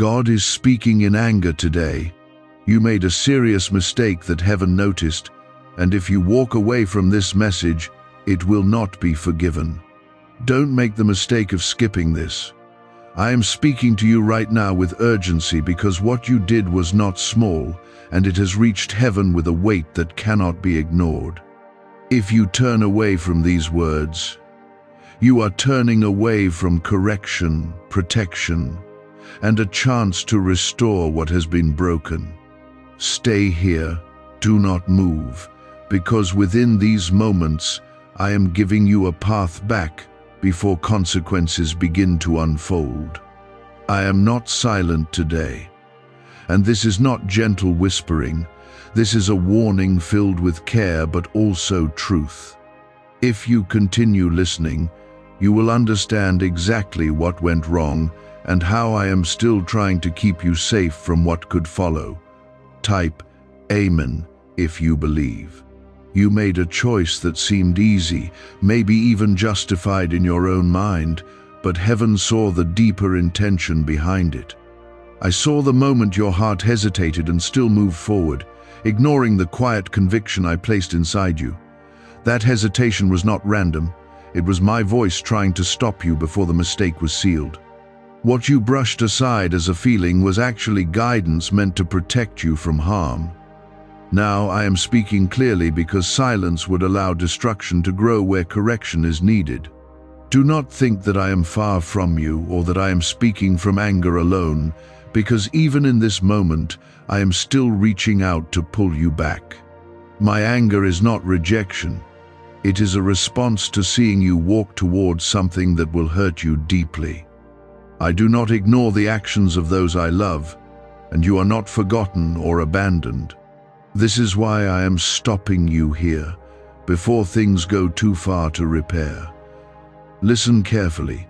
God is speaking in anger today. You made a serious mistake that heaven noticed, and if you walk away from this message, it will not be forgiven. Don't make the mistake of skipping this. I am speaking to you right now with urgency because what you did was not small, and it has reached heaven with a weight that cannot be ignored. If you turn away from these words, you are turning away from correction, protection, and a chance to restore what has been broken. Stay here, do not move, because within these moments, I am giving you a path back before consequences begin to unfold. I am not silent today, and this is not gentle whispering. This is a warning filled with care but also truth. If you continue listening, you will understand exactly what went wrong and how I am still trying to keep you safe from what could follow. Type Amen if you believe. You made a choice that seemed easy, maybe even justified in your own mind, but heaven saw the deeper intention behind it. I saw the moment your heart hesitated and still moved forward, ignoring the quiet conviction I placed inside you. That hesitation was not random. It was my voice trying to stop you before the mistake was sealed. What you brushed aside as a feeling was actually guidance meant to protect you from harm. Now I am speaking clearly because silence would allow destruction to grow where correction is needed. Do not think that I am far from you or that I am speaking from anger alone, because even in this moment, I am still reaching out to pull you back. My anger is not rejection. It is a response to seeing you walk towards something that will hurt you deeply. I do not ignore the actions of those I love, and you are not forgotten or abandoned. This is why I am stopping you here, before things go too far to repair. Listen carefully,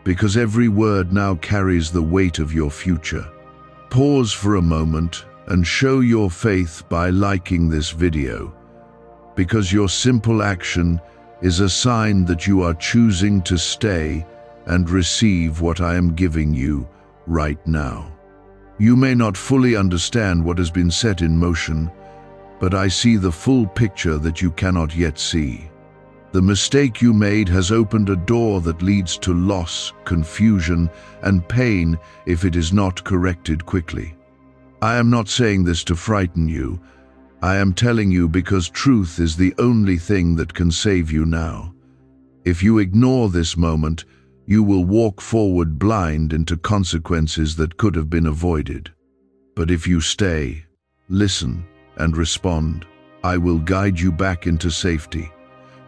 because every word now carries the weight of your future. Pause for a moment and show your faith by liking this video, because your simple action is a sign that you are choosing to stay and receive what I am giving you right now. You may not fully understand what has been set in motion, but I see the full picture that you cannot yet see. The mistake you made has opened a door that leads to loss, confusion, and pain if it is not corrected quickly. I am not saying this to frighten you. I am telling you because truth is the only thing that can save you now. If you ignore this moment, you will walk forward blind into consequences that could have been avoided. But if you stay, listen, and respond, I will guide you back into safety.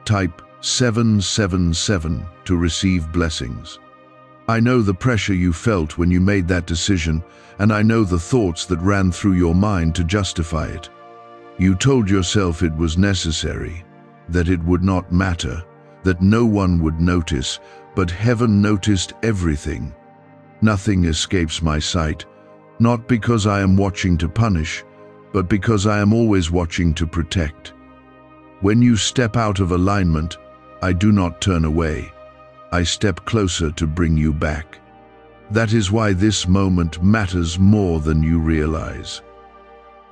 Type 777 to receive blessings. I know the pressure you felt when you made that decision, and I know the thoughts that ran through your mind to justify it. You told yourself it was necessary, that it would not matter, that no one would notice, but heaven noticed everything. Nothing escapes my sight, not because I am watching to punish, but because I am always watching to protect. When you step out of alignment, I do not turn away. I step closer to bring you back. That is why this moment matters more than you realize.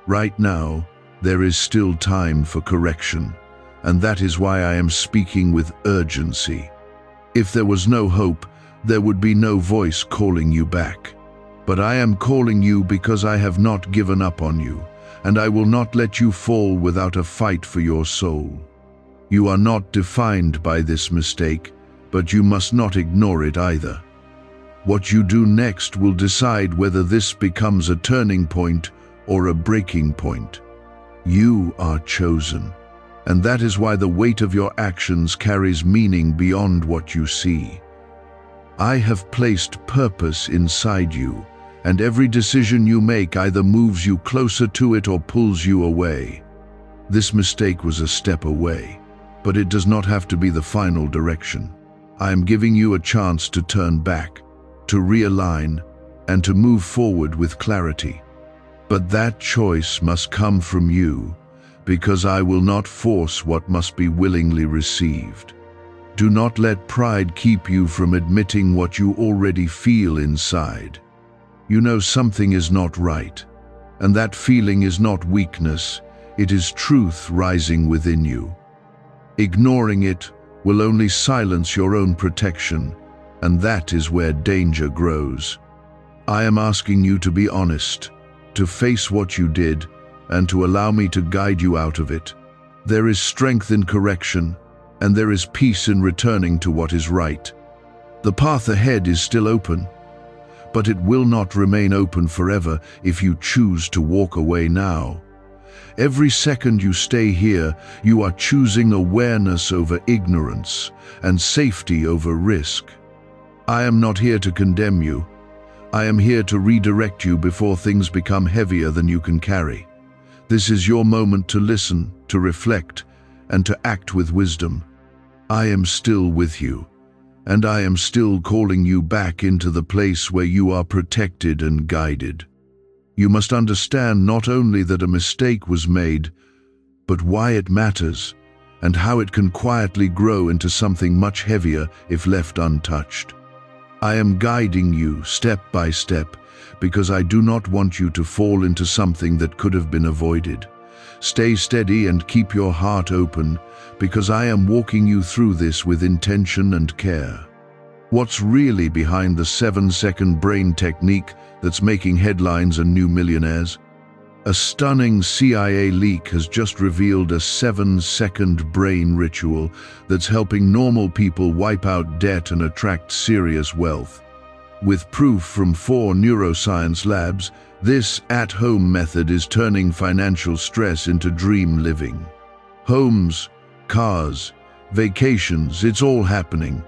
Right now, there is still time for correction, and that is why I am speaking with urgency. If there was no hope, there would be no voice calling you back. But I am calling you because I have not given up on you, and I will not let you fall without a fight for your soul. You are not defined by this mistake, but you must not ignore it either. What you do next will decide whether this becomes a turning point or a breaking point. You are chosen, and that is why the weight of your actions carries meaning beyond what you see. I have placed purpose inside you, and every decision you make either moves you closer to it or pulls you away. This mistake was a step away, but it does not have to be the final direction. I am giving you a chance to turn back, to realign, and to move forward with clarity. But that choice must come from you, because I will not force what must be willingly received. Do not let pride keep you from admitting what you already feel inside. You know something is not right, and that feeling is not weakness, it is truth rising within you. Ignoring it will only silence your own protection, and that is where danger grows. I am asking you to be honest, to face what you did, and to allow me to guide you out of it. There is strength in correction, and there is peace in returning to what is right. The path ahead is still open, but it will not remain open forever if you choose to walk away now. Every second you stay here, you are choosing awareness over ignorance and safety over risk. I am not here to condemn you. I am here to redirect you before things become heavier than you can carry. This is your moment to listen, to reflect, and to act with wisdom. I am still with you, and I am still calling you back into the place where you are protected and guided. You must understand not only that a mistake was made, but why it matters, and how it can quietly grow into something much heavier if left untouched. I am guiding you step by step, because I do not want you to fall into something that could have been avoided. Stay steady and keep your heart open, because I am walking you through this with intention and care. What's really behind the 7-second brain technique that's making headlines and new millionaires? A stunning CIA leak has just revealed a 7-second brain ritual that's helping normal people wipe out debt and attract serious wealth. With proof from 4 neuroscience labs, this at-home method is turning financial stress into dream living. Homes, cars, vacations, it's all happening.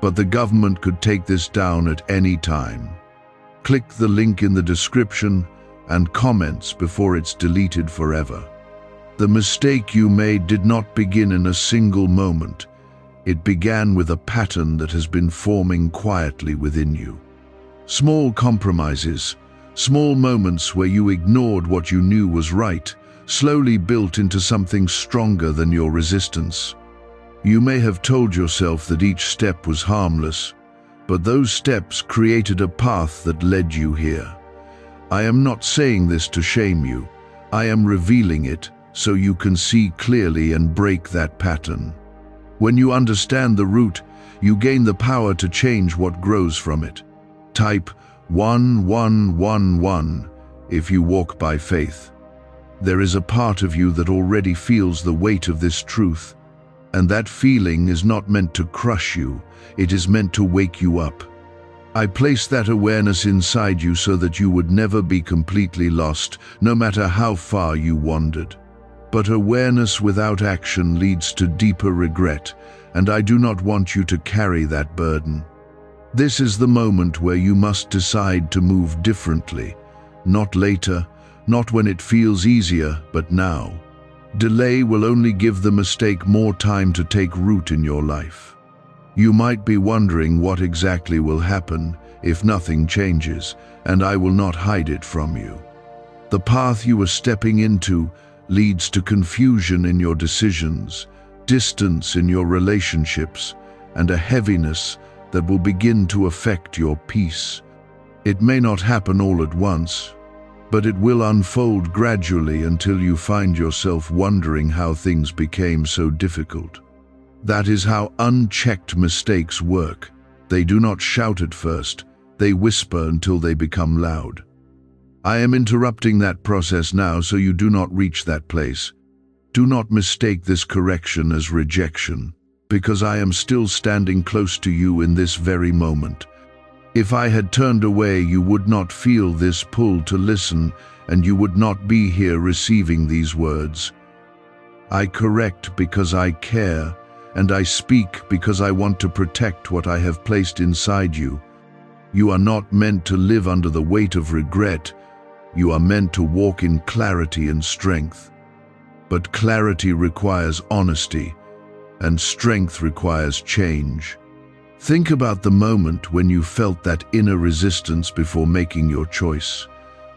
But the government could take this down at any time. Click the link in the description and comments before it's deleted forever. The mistake you made did not begin in a single moment. It began with a pattern that has been forming quietly within you. Small compromises, small moments where you ignored what you knew was right, slowly built into something stronger than your resistance. You may have told yourself that each step was harmless, but those steps created a path that led you here. I am not saying this to shame you. I am revealing it so you can see clearly and break that pattern. When you understand the root, you gain the power to change what grows from it. Type 1111 if you walk by faith. There is a part of you that already feels the weight of this truth. And that feeling is not meant to crush you, it is meant to wake you up. I placed that awareness inside you so that you would never be completely lost, no matter how far you wandered. But awareness without action leads to deeper regret, and I do not want you to carry that burden. This is the moment where you must decide to move differently, not later, not when it feels easier, but now. Delay will only give the mistake more time to take root in your life. You might be wondering what exactly will happen if nothing changes, and I will not hide it from you. The path you are stepping into leads to confusion in your decisions, distance in your relationships, and a heaviness that will begin to affect your peace. It may not happen all at once, but it will unfold gradually until you find yourself wondering how things became so difficult. That is how unchecked mistakes work. They do not shout at first, they whisper until they become loud. I am interrupting that process now so you do not reach that place. Do not mistake this correction as rejection, because I am still standing close to you in this very moment. If I had turned away, you would not feel this pull to listen, and you would not be here receiving these words. I correct because I care, and I speak because I want to protect what I have placed inside you. You are not meant to live under the weight of regret. You are meant to walk in clarity and strength. But clarity requires honesty, and strength requires change. Think about the moment when you felt that inner resistance before making your choice.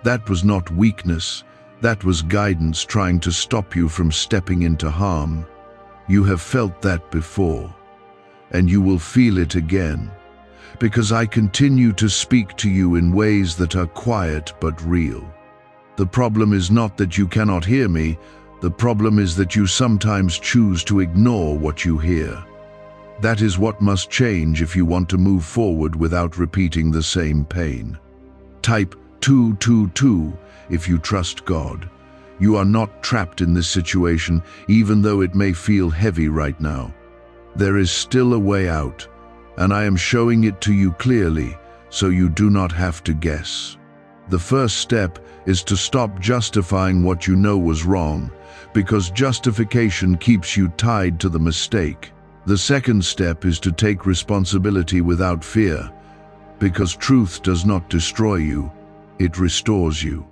That was not weakness, that was guidance trying to stop you from stepping into harm. You have felt that before, and you will feel it again. because I continue to speak to you in ways that are quiet but real. The problem is not that you cannot hear me, the problem is that you sometimes choose to ignore what you hear. That is what must change if you want to move forward without repeating the same pain. Type 222 if you trust God. You are not trapped in this situation, even though it may feel heavy right now. There is still a way out, and I am showing it to you clearly, so you do not have to guess. The first step is to stop justifying what you know was wrong, because justification keeps you tied to the mistake. The second step is to take responsibility without fear, because truth does not destroy you, it restores you.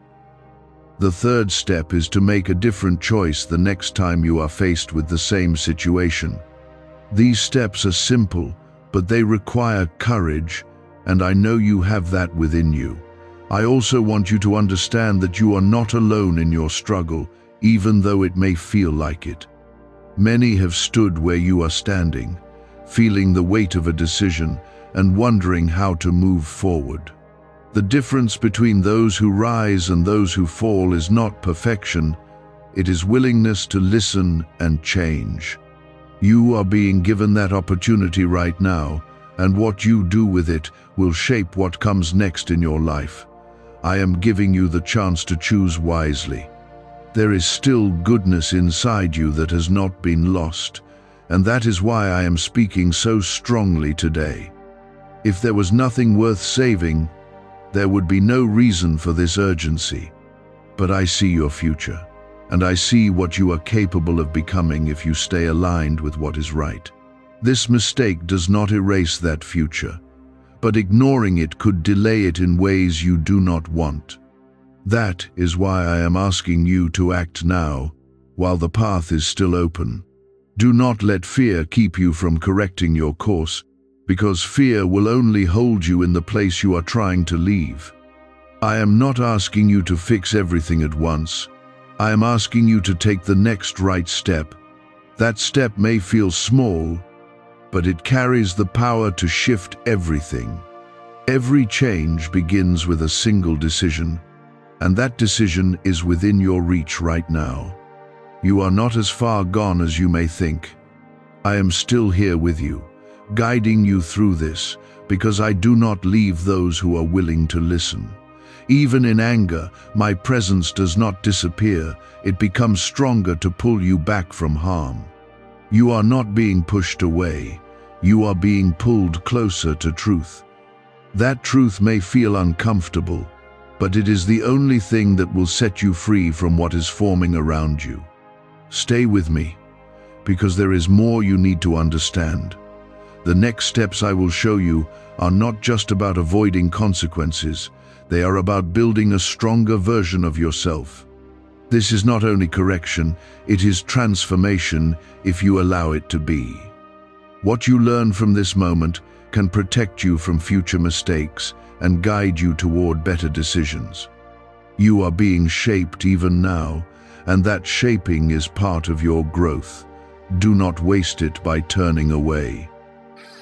The third step is to make a different choice the next time you are faced with the same situation. These steps are simple, but they require courage, and I know you have that within you. I also want you to understand that you are not alone in your struggle, even though it may feel like it. Many have stood where you are standing, feeling the weight of a decision and wondering how to move forward. The difference between those who rise and those who fall is not perfection, it is willingness to listen and change. You are being given that opportunity right now, and what you do with it will shape what comes next in your life. I am giving you the chance to choose wisely. There is still goodness inside you that has not been lost, and that is why I am speaking so strongly today. If there was nothing worth saving, there would be no reason for this urgency. But I see your future, and I see what you are capable of becoming if you stay aligned with what is right. This mistake does not erase that future, but ignoring it could delay it in ways you do not want. That is why I am asking you to act now, while the path is still open. Do not let fear keep you from correcting your course, because fear will only hold you in the place you are trying to leave. I am not asking you to fix everything at once. I am asking you to take the next right step. That step may feel small, but it carries the power to shift everything. Every change begins with a single decision, and that decision is within your reach right now. You are not as far gone as you may think. I am still here with you, guiding you through this, because I do not leave those who are willing to listen. Even in anger, my presence does not disappear, it becomes stronger to pull you back from harm. You are not being pushed away, you are being pulled closer to truth. That truth may feel uncomfortable, but it is the only thing that will set you free from what is forming around you. Stay with me, because there is more you need to understand. The next steps I will show you are not just about avoiding consequences, they are about building a stronger version of yourself. This is not only correction, it is transformation if you allow it to be. What you learn from this moment can protect you from future mistakes and guide you toward better decisions. You are being shaped even now, and that shaping is part of your growth. Do not waste it by turning away.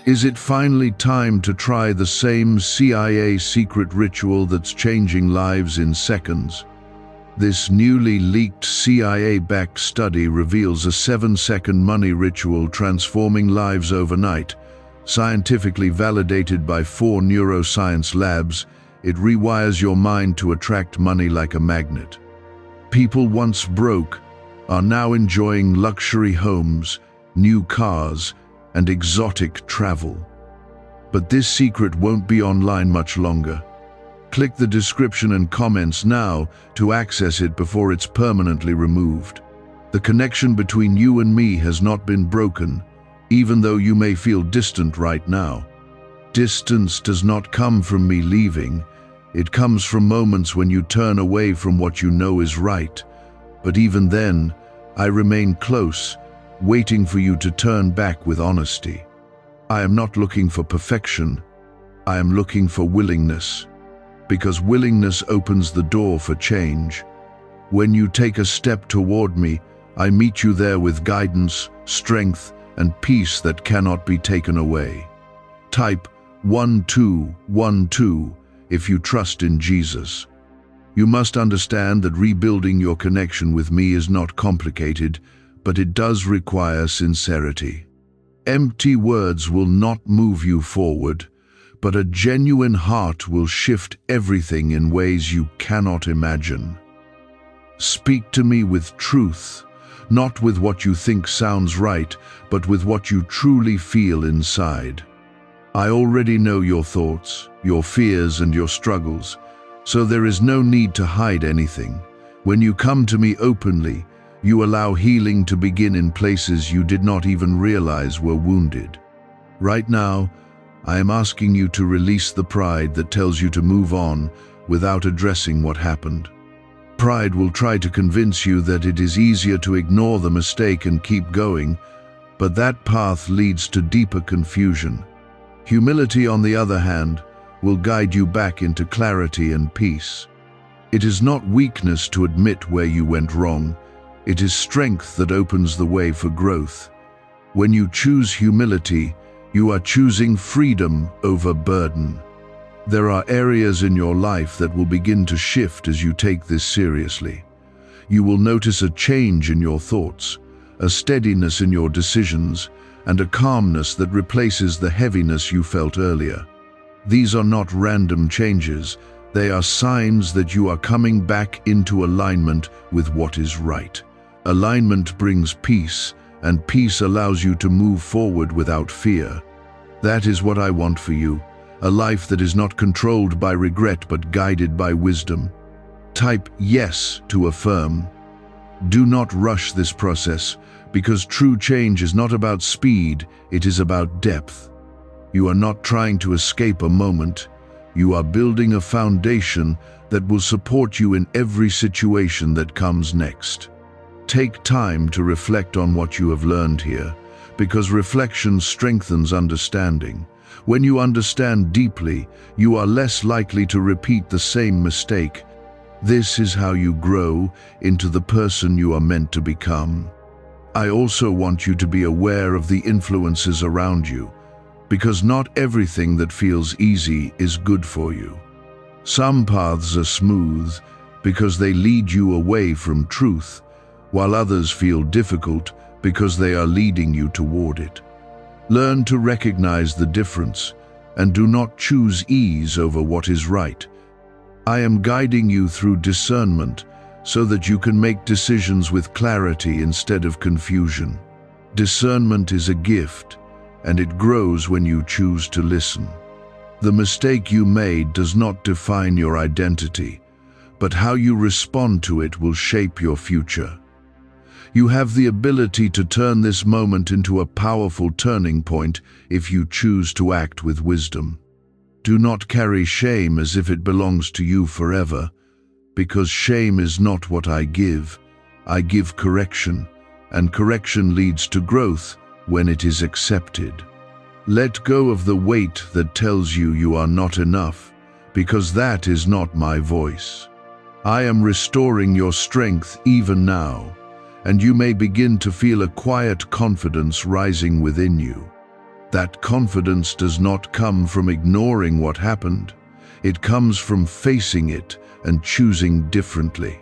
Is it finally time to try the same CIA secret ritual that's changing lives in seconds? This newly leaked CIA-backed study reveals a 7-second money ritual transforming lives overnight. Scientifically validated by 4 neuroscience labs, it rewires your mind to attract money like a magnet. People once broke are now enjoying luxury homes, new cars, and exotic travel. But this secret won't be online much longer. Click the description and comments now to access it before it's permanently removed. The connection between you and me has not been broken, even though you may feel distant right now. Distance does not come from me leaving, it comes from moments when you turn away from what you know is right. But even then, I remain close, waiting for you to turn back with honesty. I am not looking for perfection, I am looking for willingness. Because willingness opens the door for change. When you take a step toward me, I meet you there with guidance, strength, and peace that cannot be taken away. Type 1212 if you trust in Jesus. You must understand that rebuilding your connection with me is not complicated, but it does require sincerity. Empty words will not move you forward, but a genuine heart will shift everything in ways you cannot imagine. Speak to me with truth, not with what you think sounds right, but with what you truly feel inside. I already know your thoughts, your fears, and your struggles, so there is no need to hide anything. When you come to me openly, you allow healing to begin in places you did not even realize were wounded. Right now, I am asking you to release the pride that tells you to move on without addressing what happened. Pride will try to convince you that it is easier to ignore the mistake and keep going, but that path leads to deeper confusion. Humility, on the other hand, will guide you back into clarity and peace. It is not weakness to admit where you went wrong. It is strength that opens the way for growth. When you choose humility, you are choosing freedom over burden. There are areas in your life that will begin to shift as you take this seriously. You will notice a change in your thoughts, a steadiness in your decisions, and a calmness that replaces the heaviness you felt earlier. These are not random changes. They are signs that you are coming back into alignment with what is right. Alignment brings peace, and peace allows you to move forward without fear. That is what I want for you, a life that is not controlled by regret but guided by wisdom. Type yes to affirm. Do not rush this process, because true change is not about speed, it is about depth. You are not trying to escape a moment. You are building a foundation that will support you in every situation that comes next. Take time to reflect on what you have learned here, because reflection strengthens understanding. When you understand deeply, you are less likely to repeat the same mistake. This is how you grow into the person you are meant to become. I also want you to be aware of the influences around you, because not everything that feels easy is good for you. Some paths are smooth because they lead you away from truth, while others feel difficult because they are leading you toward it. Learn to recognize the difference and do not choose ease over what is right. I am guiding you through discernment so that you can make decisions with clarity instead of confusion. Discernment is a gift, and it grows when you choose to listen. The mistake you made does not define your identity, but how you respond to it will shape your future. You have the ability to turn this moment into a powerful turning point if you choose to act with wisdom. Do not carry shame as if it belongs to you forever, because shame is not what I give. I give correction, and correction leads to growth when it is accepted. Let go of the weight that tells you you are not enough, because that is not my voice. I am restoring your strength even now, and you may begin to feel a quiet confidence rising within you. That confidence does not come from ignoring what happened. It comes from facing it and choosing differently.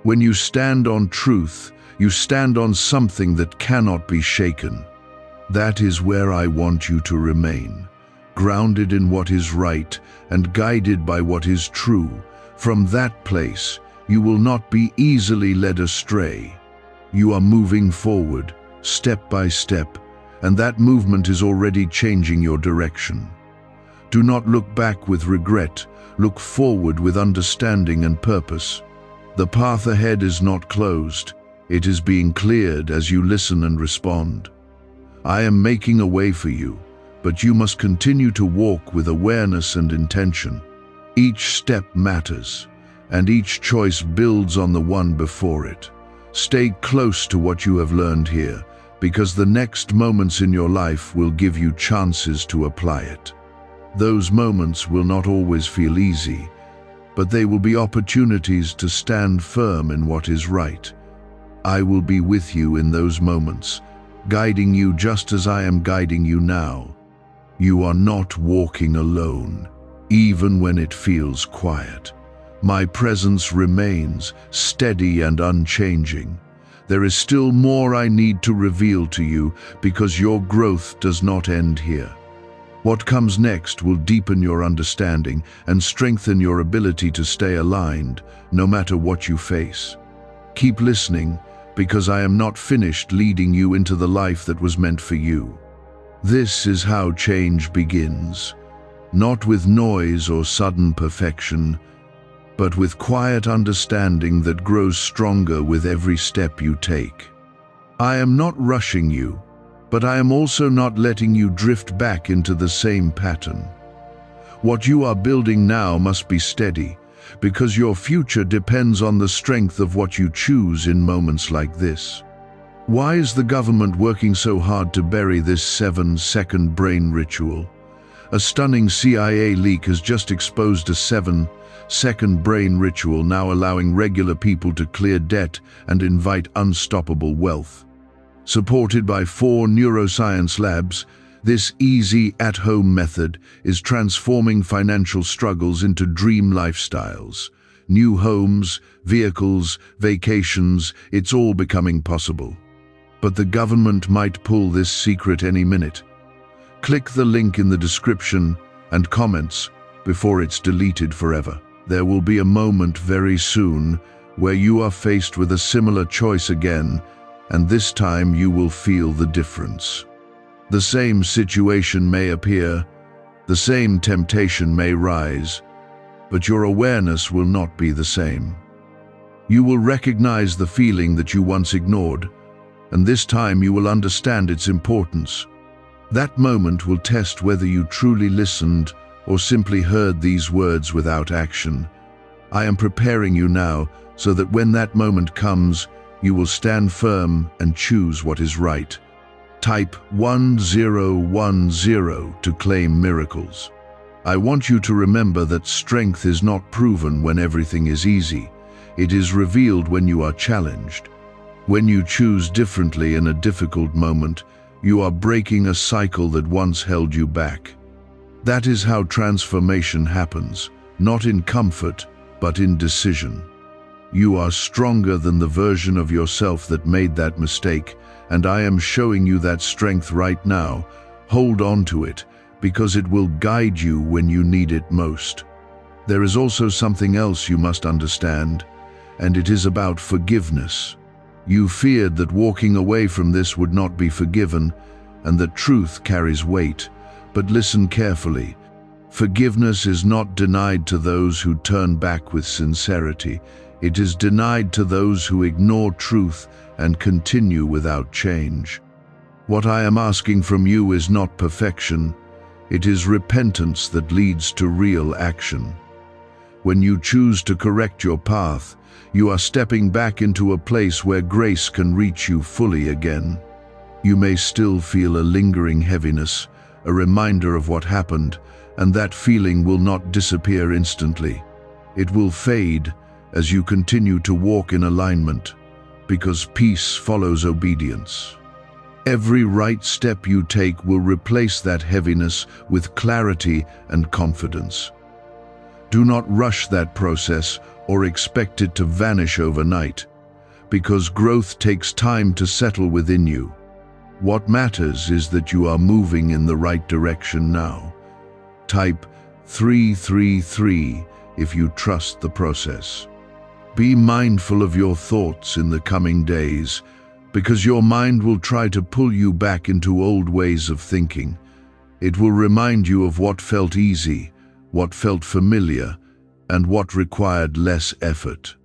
When you stand on truth, you stand on something that cannot be shaken. That is where I want you to remain, grounded in what is right and guided by what is true. From that place, you will not be easily led astray. You are moving forward, step by step, and that movement is already changing your direction. Do not look back with regret, look forward with understanding and purpose. The path ahead is not closed, it is being cleared as you listen and respond. I am making a way for you, but you must continue to walk with awareness and intention. Each step matters, and each choice builds on the one before it. Stay close to what you have learned here, because the next moments in your life will give you chances to apply it. Those moments will not always feel easy, but they will be opportunities to stand firm in what is right. I will be with you in those moments, guiding you just as I am guiding you now. You are not walking alone, even when it feels quiet. My presence remains steady and unchanging. There is still more I need to reveal to you because your growth does not end here. What comes next will deepen your understanding and strengthen your ability to stay aligned, no matter what you face. Keep listening, because I am not finished leading you into the life that was meant for you. This is how change begins, not with noise or sudden perfection, but with quiet understanding that grows stronger with every step you take. I am not rushing you, but I am also not letting you drift back into the same pattern. What you are building now must be steady, because your future depends on the strength of what you choose in moments like this. Why is the government working so hard to bury this 7-second brain ritual? A stunning CIA leak has just exposed a 7-second brain ritual now allowing regular people to clear debt and invite unstoppable wealth. Supported by 4 neuroscience labs, this easy at-home method is transforming financial struggles into dream lifestyles. New homes, vehicles, vacations, it's all becoming possible. But the government might pull this secret any minute. Click the link in the description and comments before it's deleted forever. There will be a moment very soon where you are faced with a similar choice again, and this time you will feel the difference. The same situation may appear, the same temptation may rise, but your awareness will not be the same. You will recognize the feeling that you once ignored, and this time you will understand its importance. That moment will test whether you truly listened or simply heard these words without action. I am preparing you now so that when that moment comes, you will stand firm and choose what is right. Type 1010 to claim miracles. I want you to remember that strength is not proven when everything is easy. It is revealed when you are challenged. When you choose differently in a difficult moment, you are breaking a cycle that once held you back. That is how transformation happens, not in comfort, but in decision. You are stronger than the version of yourself that made that mistake, and I am showing you that strength right now. Hold on to it, because it will guide you when you need it most. There is also something else you must understand, and it is about forgiveness. You feared that walking away from this would not be forgiven, and that truth carries weight. But listen carefully. Forgiveness is not denied to those who turn back with sincerity. It is denied to those who ignore truth and continue without change. What I am asking from you is not perfection. It is repentance that leads to real action. When you choose to correct your path, you are stepping back into a place where grace can reach you fully again. You may still feel a lingering heaviness, a reminder of what happened, and that feeling will not disappear instantly. It will fade as you continue to walk in alignment, because peace follows obedience. Every right step you take will replace that heaviness with clarity and confidence. Do not rush that process or expect it to vanish overnight, because growth takes time to settle within you. What matters is that you are moving in the right direction now. Type 333 if you trust the process. Be mindful of your thoughts in the coming days, because your mind will try to pull you back into old ways of thinking. It will remind you of what felt easy, what felt familiar, and what required less effort.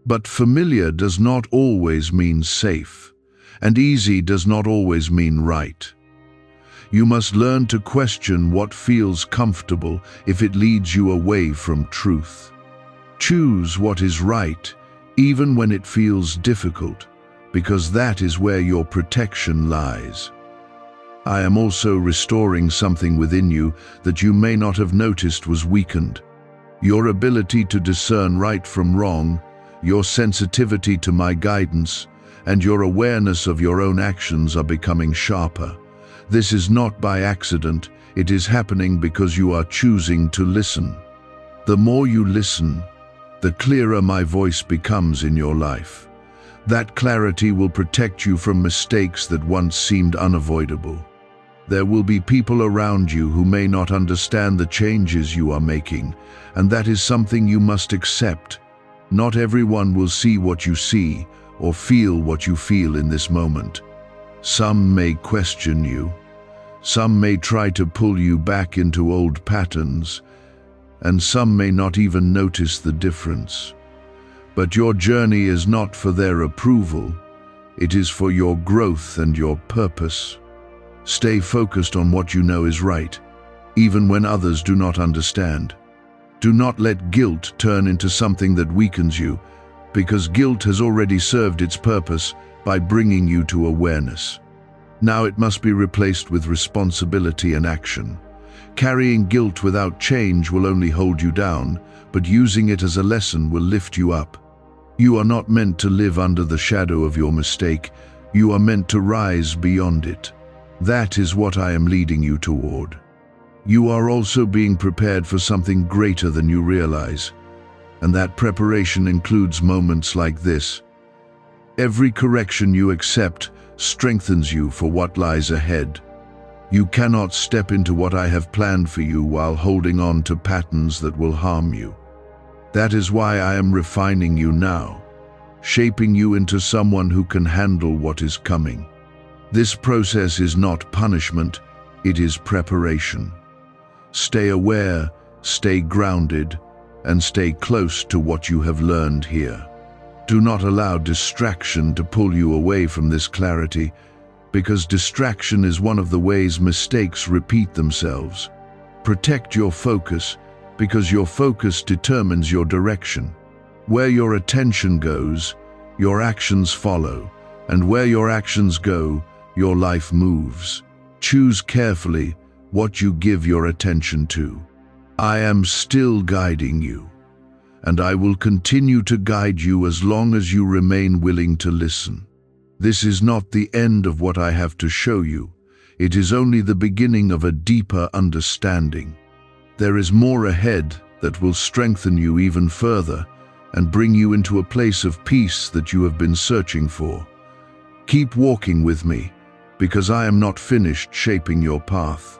But familiar does not always mean safe, and easy does not always mean right. You must learn to question what feels comfortable if it leads you away from truth. Choose what is right, even when it feels difficult, because that is where your protection lies. I am also restoring something within you that you may not have noticed was weakened. Your ability to discern right from wrong, your sensitivity to my guidance, and your awareness of your own actions are becoming sharper. This is not by accident, It is happening because you are choosing to listen. The more you listen, the clearer my voice becomes in your life. That clarity will protect you from mistakes that once seemed unavoidable. There will be people around you who may not understand the changes you are making, and that is something you must accept. Not everyone will see what you see or feel what you feel in this moment. Some may question you. Some may try to pull you back into old patterns, and some may not even notice the difference. But your journey is not for their approval. It is for your growth and your purpose. Stay focused on what you know is right, even when others do not understand. Do not let guilt turn into something that weakens you, because guilt has already served its purpose by bringing you to awareness. Now it must be replaced with responsibility and action. Carrying guilt without change will only hold you down, but using it as a lesson will lift you up. You are not meant to live under the shadow of your mistake. You are meant to rise beyond it. That is what I am leading you toward. You are also being prepared for something greater than you realize, and that preparation includes moments like this. Every correction you accept strengthens you for what lies ahead. You cannot step into what I have planned for you while holding on to patterns that will harm you. That is why I am refining you now, shaping you into someone who can handle what is coming. This process is not punishment, it is preparation. Stay aware, stay grounded, and stay close to what you have learned here. Do not allow distraction to pull you away from this clarity, because distraction is one of the ways mistakes repeat themselves. Protect your focus, because your focus determines your direction. Where your attention goes, your actions follow, and where your actions go, your life moves. Choose carefully what you give your attention to. I am still guiding you, and I will continue to guide you as long as you remain willing to listen. This is not the end of what I have to show you. It is only the beginning of a deeper understanding. There is more ahead that will strengthen you even further and bring you into a place of peace that you have been searching for. Keep walking with me, because I am not finished shaping your path.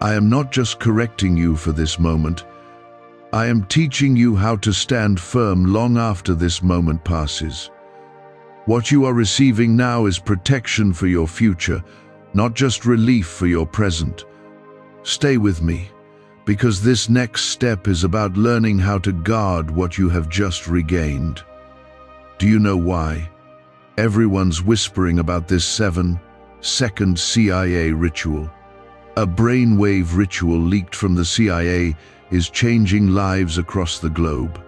I am not just correcting you for this moment. I am teaching you how to stand firm long after this moment passes. What you are receiving now is protection for your future, not just relief for your present. Stay with me, because this next step is about learning how to guard what you have just regained. Do you know why? Everyone's whispering about this 7-second CIA ritual. A brainwave ritual leaked from the CIA is changing lives across the globe.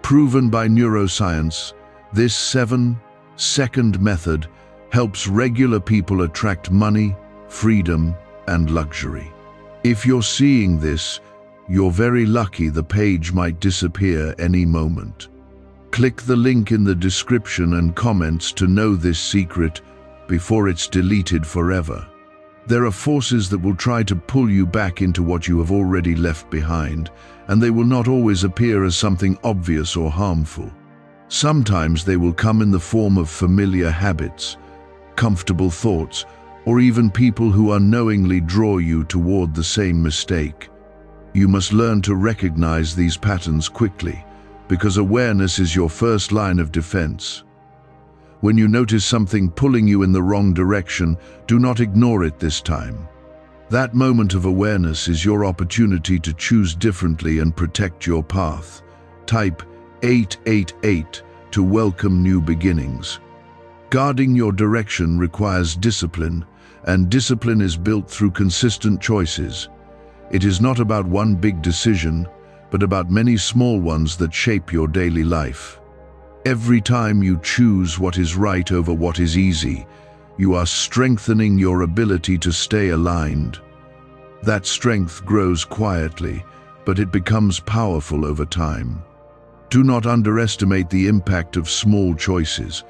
Proven by neuroscience, this 7-second method helps regular people attract money, freedom, and luxury. If you're seeing this, you're very lucky. The page might disappear any moment. Click the link in the description and comments to know this secret before it's deleted forever. There are forces that will try to pull you back into what you have already left behind, and they will not always appear as something obvious or harmful. Sometimes they will come in the form of familiar habits, comfortable thoughts, or even people who unknowingly draw you toward the same mistake. You must learn to recognize these patterns quickly, because awareness is your first line of defense. When you notice something pulling you in the wrong direction, do not ignore it this time. That moment of awareness is your opportunity to choose differently and protect your path. Type 888 to welcome new beginnings. Guarding your direction requires discipline, and discipline is built through consistent choices. It is not about one big decision, but about many small ones that shape your daily life. Every time you choose what is right over what is easy, you are strengthening your ability to stay aligned. That strength grows quietly, but it becomes powerful over time. Do not underestimate the impact of small choices,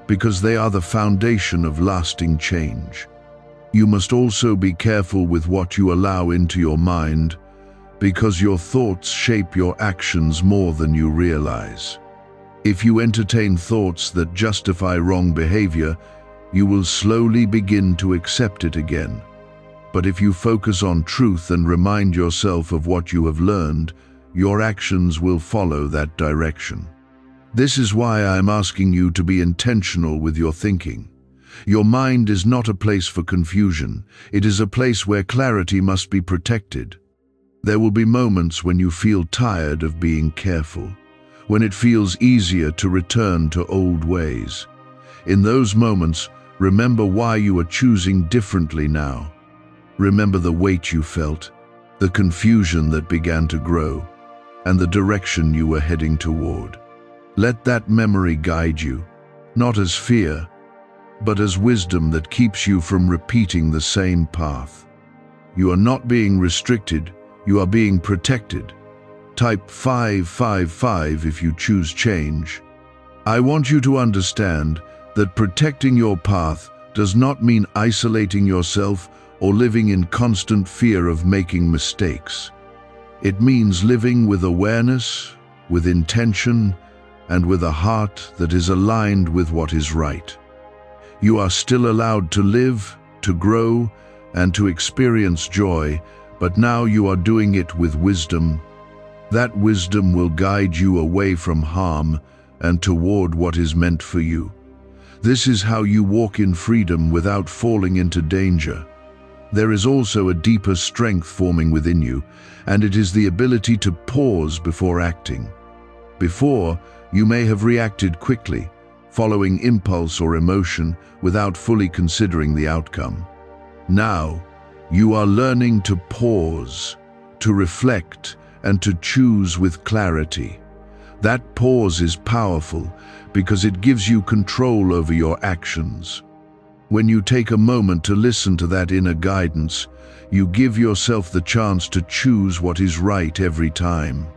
because they are the foundation of lasting change. You must also be careful with what you allow into your mind, because your thoughts shape your actions more than you realize. If you entertain thoughts that justify wrong behavior, you will slowly begin to accept it again. But if you focus on truth and remind yourself of what you have learned, your actions will follow that direction. This is why I am asking you to be intentional with your thinking. Your mind is not a place for confusion. It is a place where clarity must be protected. There will be moments when you feel tired of being careful, when it feels easier to return to old ways. In those moments, remember why you are choosing differently now. Remember the weight you felt, the confusion that began to grow, and the direction you were heading toward. Let that memory guide you, not as fear, but as wisdom that keeps you from repeating the same path. You are not being restricted, you are being protected. Type 555 if you choose change. I want you to understand that protecting your path does not mean isolating yourself or living in constant fear of making mistakes. It means living with awareness, with intention, and with a heart that is aligned with what is right. You are still allowed to live, to grow, and to experience joy, but now you are doing it with wisdom. That wisdom will guide you away from harm and toward what is meant for you. This is how you walk in freedom without falling into danger. There is also a deeper strength forming within you, and it is the ability to pause before acting. Before, you may have reacted quickly, following impulse or emotion without fully considering the outcome. Now, you are learning to pause, to reflect, and to choose with clarity. That pause is powerful because it gives you control over your actions. When you take a moment to listen to that inner guidance, you give yourself the chance to choose what is right every time.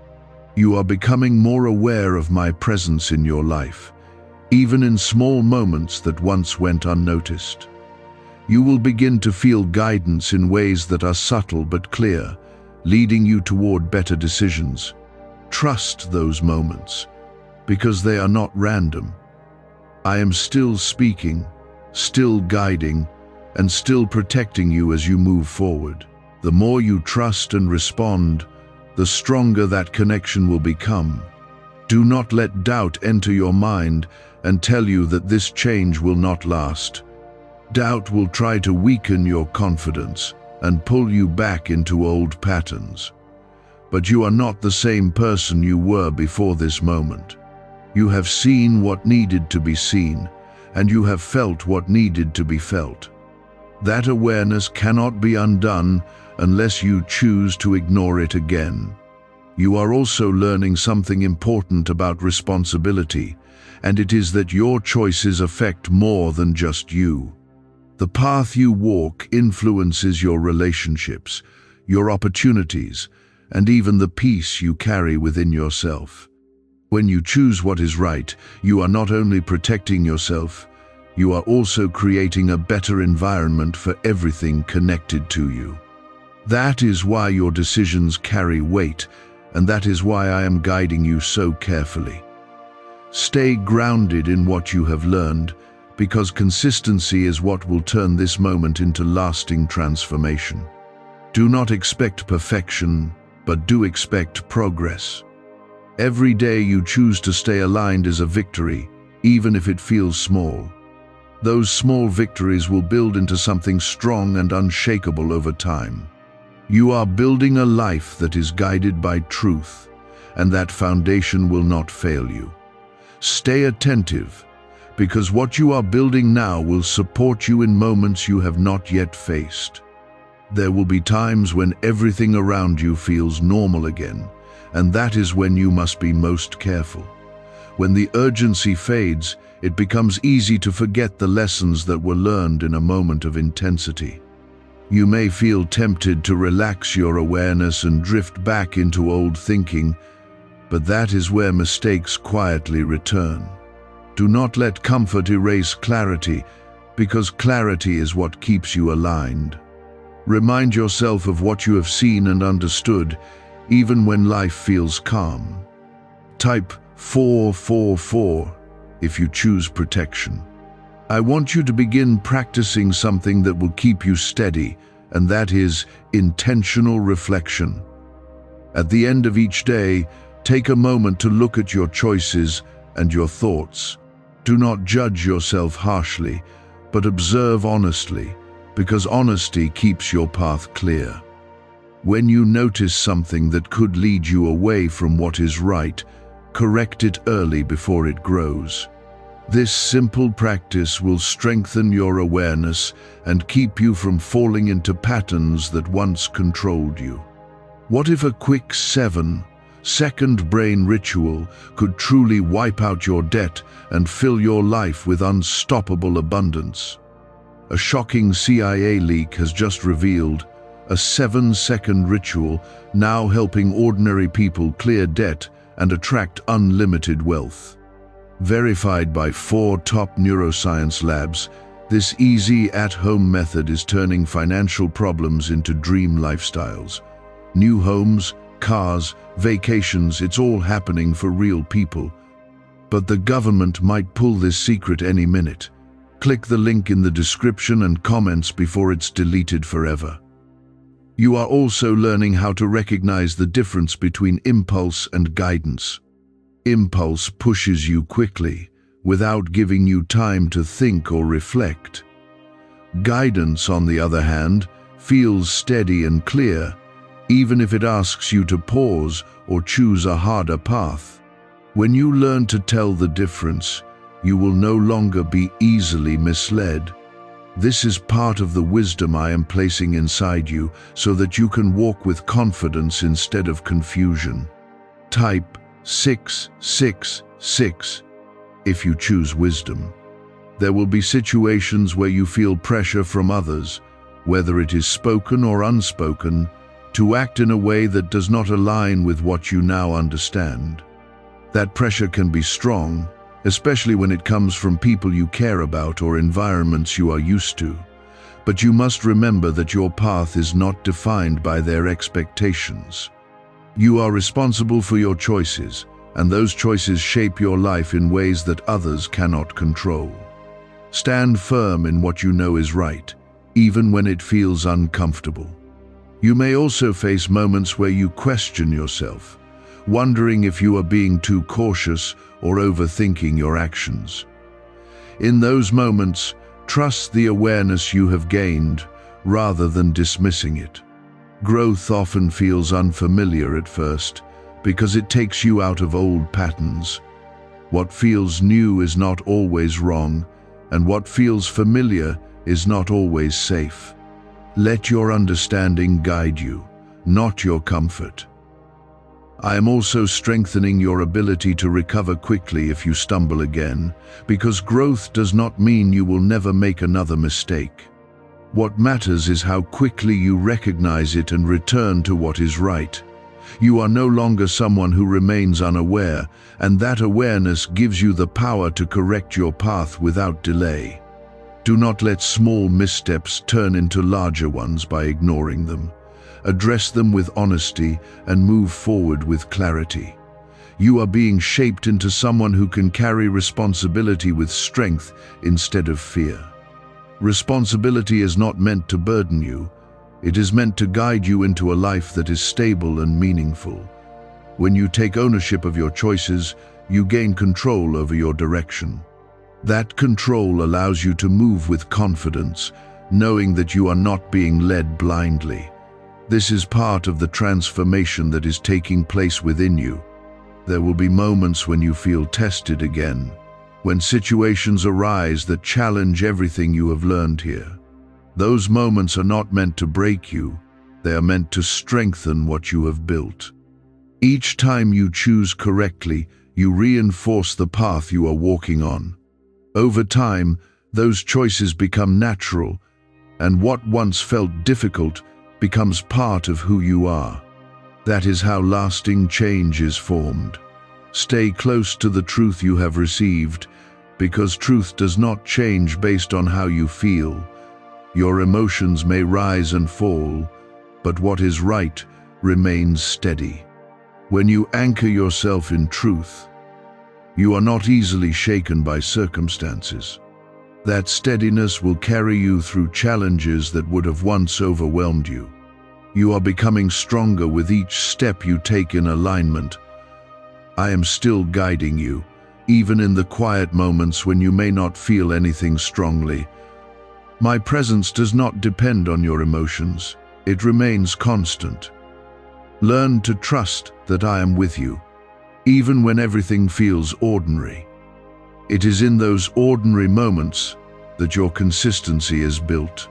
You are becoming more aware of my presence in your life, even in small moments that once went unnoticed. You will begin to feel guidance in ways that are subtle but clear, leading you toward better decisions. Trust those moments, because they are not random. I am still speaking, still guiding, and still protecting you as you move forward. The more you trust and respond, the stronger that connection will become. Do not let doubt enter your mind and tell you that this change will not last. Doubt will try to weaken your confidence and pull you back into old patterns. But you are not the same person you were before this moment. You have seen what needed to be seen, and you have felt what needed to be felt. That awareness cannot be undone unless you choose to ignore it again. You are also learning something important about responsibility, and it is that your choices affect more than just you. The path you walk influences your relationships, your opportunities, and even the peace you carry within yourself. When you choose what is right, you are not only protecting yourself, you are also creating a better environment for everything connected to you. That is why your decisions carry weight, and that is why I am guiding you so carefully. Stay grounded in what you have learned, because consistency is what will turn this moment into lasting transformation. Do not expect perfection, but do expect progress. Every day you choose to stay aligned is a victory, even if it feels small. Those small victories will build into something strong and unshakable over time. You are building a life that is guided by truth, and that foundation will not fail you. Stay attentive, because what you are building now will support you in moments you have not yet faced. There will be times when everything around you feels normal again, and that is when you must be most careful. When the urgency fades, it becomes easy to forget the lessons that were learned in a moment of intensity. You may feel tempted to relax your awareness and drift back into old thinking, but that is where mistakes quietly return. Do not let comfort erase clarity, because clarity is what keeps you aligned. Remind yourself of what you have seen and understood, even when life feels calm. Type 444 if you choose protection. I want you to begin practicing something that will keep you steady, and that is intentional reflection. At the end of each day, take a moment to look at your choices and your thoughts. Do not judge yourself harshly, but observe honestly, because honesty keeps your path clear. When you notice something that could lead you away from what is right, correct it early before it grows. This simple practice will strengthen your awareness and keep you from falling into patterns that once controlled you. What if a quick 7-second brain ritual could truly wipe out your debt and fill your life with unstoppable abundance? A shocking CIA leak has just revealed a 7-second ritual now helping ordinary people clear debt and attract unlimited wealth. Verified by 4 top neuroscience labs, this easy at-home method is turning financial problems into dream lifestyles. New homes, cars, vacations, it's all happening for real people. But the government might pull this secret any minute. Click the link in the description and comments before it's deleted forever. You are also learning how to recognize the difference between impulse and guidance. Impulse pushes you quickly, without giving you time to think or reflect. Guidance, on the other hand, feels steady and clear, even if it asks you to pause or choose a harder path. When you learn to tell the difference, you will no longer be easily misled. This is part of the wisdom I am placing inside you so that you can walk with confidence instead of confusion. Type 666 if you choose wisdom. There will be situations where you feel pressure from others, whether it is spoken or unspoken, to act in a way that does not align with what you now understand. That pressure can be strong, especially when it comes from people you care about or environments you are used to. But you must remember that your path is not defined by their expectations. You are responsible for your choices, and those choices shape your life in ways that others cannot control. Stand firm in what you know is right, even when it feels uncomfortable. You may also face moments where you question yourself, wondering if you are being too cautious or overthinking your actions. In those moments, trust the awareness you have gained rather than dismissing it. Growth often feels unfamiliar at first because it takes you out of old patterns. What feels new is not always wrong, and what feels familiar is not always safe. Let your understanding guide you, not your comfort. I am also strengthening your ability to recover quickly if you stumble again, because growth does not mean you will never make another mistake. What matters is how quickly you recognize it and return to what is right. You are no longer someone who remains unaware, and that awareness gives you the power to correct your path without delay. Do not let small missteps turn into larger ones by ignoring them. Address them with honesty and move forward with clarity. You are being shaped into someone who can carry responsibility with strength instead of fear. Responsibility is not meant to burden you. It is meant to guide you into a life that is stable and meaningful. When you take ownership of your choices, you gain control over your direction. That control allows you to move with confidence, knowing that you are not being led blindly. This is part of the transformation that is taking place within you. There will be moments when you feel tested again, when situations arise that challenge everything you have learned here. Those moments are not meant to break you, they are meant to strengthen what you have built. Each time you choose correctly, you reinforce the path you are walking on. Over time, those choices become natural, and what once felt difficult becomes part of who you are. That is how lasting change is formed. Stay close to the truth you have received, because truth does not change based on how you feel. Your emotions may rise and fall, but what is right remains steady. When you anchor yourself in truth, you are not easily shaken by circumstances. That steadiness will carry you through challenges that would have once overwhelmed you. You are becoming stronger with each step you take in alignment. I am still guiding you, even in the quiet moments when you may not feel anything strongly. My presence does not depend on your emotions. It remains constant. Learn to trust that I am with you, even when everything feels ordinary. It is in those ordinary moments that your consistency is built.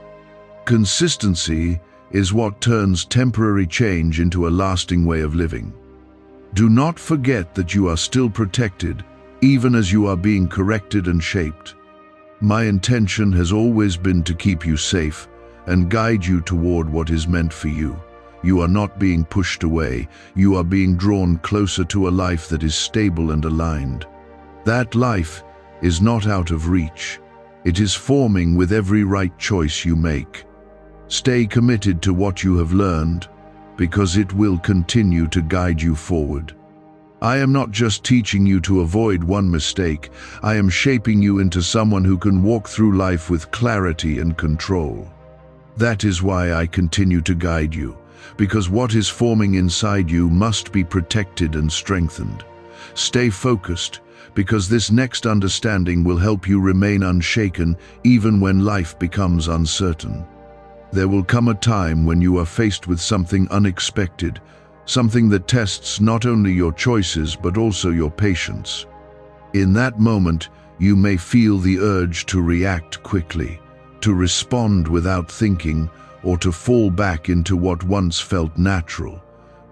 Consistency is what turns temporary change into a lasting way of living. Do not forget that you are still protected, even as you are being corrected and shaped. My intention has always been to keep you safe and guide you toward what is meant for you. You are not being pushed away. You are being drawn closer to a life that is stable and aligned. That life is not out of reach. It is forming with every right choice you make. Stay committed to what you have learned, because it will continue to guide you forward. I am not just teaching you to avoid one mistake. I am shaping you into someone who can walk through life with clarity and control. That is why I continue to guide you, because what is forming inside you must be protected and strengthened. Stay focused, because this next understanding will help you remain unshaken even when life becomes uncertain. There will come a time when you are faced with something unexpected, something that tests not only your choices but also your patience. In that moment, you may feel the urge to react quickly, to respond without thinking, or to fall back into what once felt natural.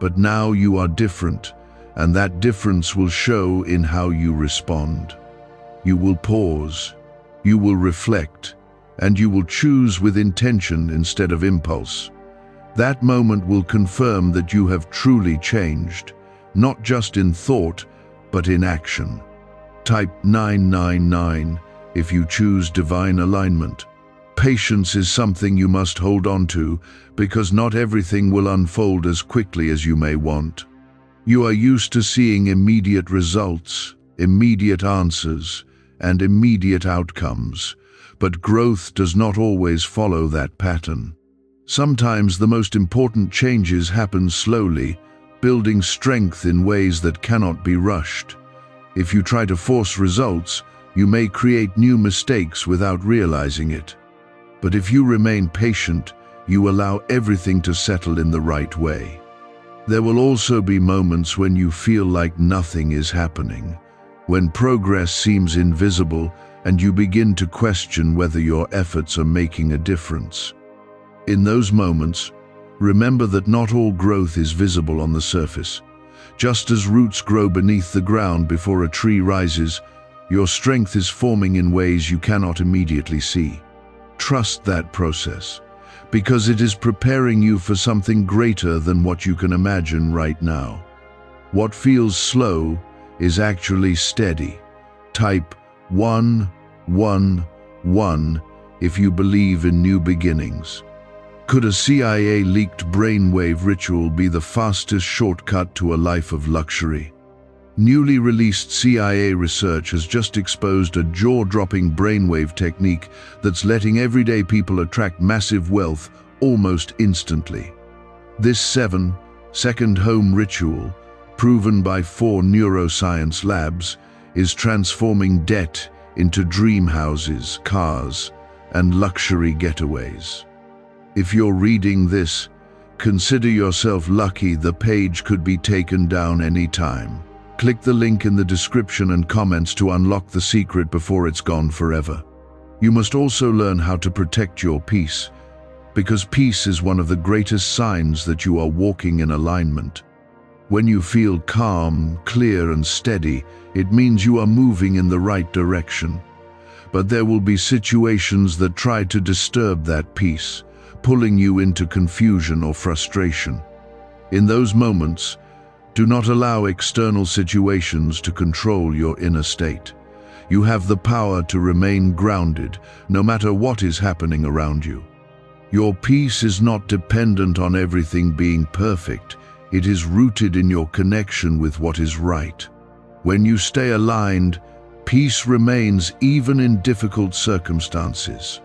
But now you are different, and that difference will show in how you respond. You will pause, you will reflect, and you will choose with intention instead of impulse. That moment will confirm that you have truly changed, not just in thought, but in action. Type 999 if you choose divine alignment. Patience is something you must hold on to, because not everything will unfold as quickly as you may want. You are used to seeing immediate results, immediate answers, and immediate outcomes, but growth does not always follow that pattern. Sometimes the most important changes happen slowly, building strength in ways that cannot be rushed. If you try to force results, you may create new mistakes without realizing it. But if you remain patient, you allow everything to settle in the right way. There will also be moments when you feel like nothing is happening, when progress seems invisible and you begin to question whether your efforts are making a difference. In those moments, remember that not all growth is visible on the surface. Just as roots grow beneath the ground before a tree rises, your strength is forming in ways you cannot immediately see. Trust that process, because it is preparing you for something greater than what you can imagine right now. What feels slow is actually steady. Type 111 if you believe in new beginnings. Could a CIA-leaked brainwave ritual be the fastest shortcut to a life of luxury? Newly released CIA research has just exposed a jaw-dropping brainwave technique that's letting everyday people attract massive wealth almost instantly. This 7-second home ritual, proven by 4 neuroscience labs, is transforming debt into dream houses, cars, and luxury getaways. If you're reading this, consider yourself lucky. The page could be taken down any time. Click the link in the description and comments to unlock the secret before it's gone forever. You must also learn how to protect your peace, because peace is one of the greatest signs that you are walking in alignment. When you feel calm, clear, and steady, it means you are moving in the right direction. But there will be situations that try to disturb that peace, pulling you into confusion or frustration. In those moments, do not allow external situations to control your inner state. You have the power to remain grounded, no matter what is happening around you. Your peace is not dependent on everything being perfect. It is rooted in your connection with what is right. When you stay aligned, peace remains even in difficult circumstances.